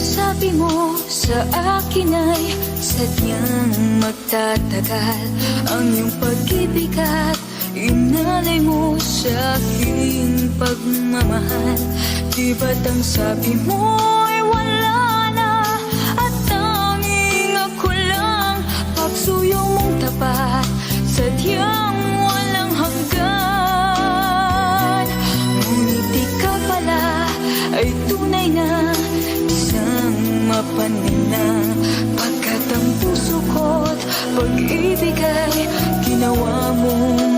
Sabi mo sa akin ay sadyang magtatagal ang iyong pag-ibig at inalay mo sa aking pagmamahal. Di ba't ang sabi mo ay wala na at tanging ako lang pagsuyo mong tapat, sadyang walang hanggan. Ngunit ikaw pala ay tunay na isang mapansin na, pagkat ang puso ko't pag-ibig ay ginawa mong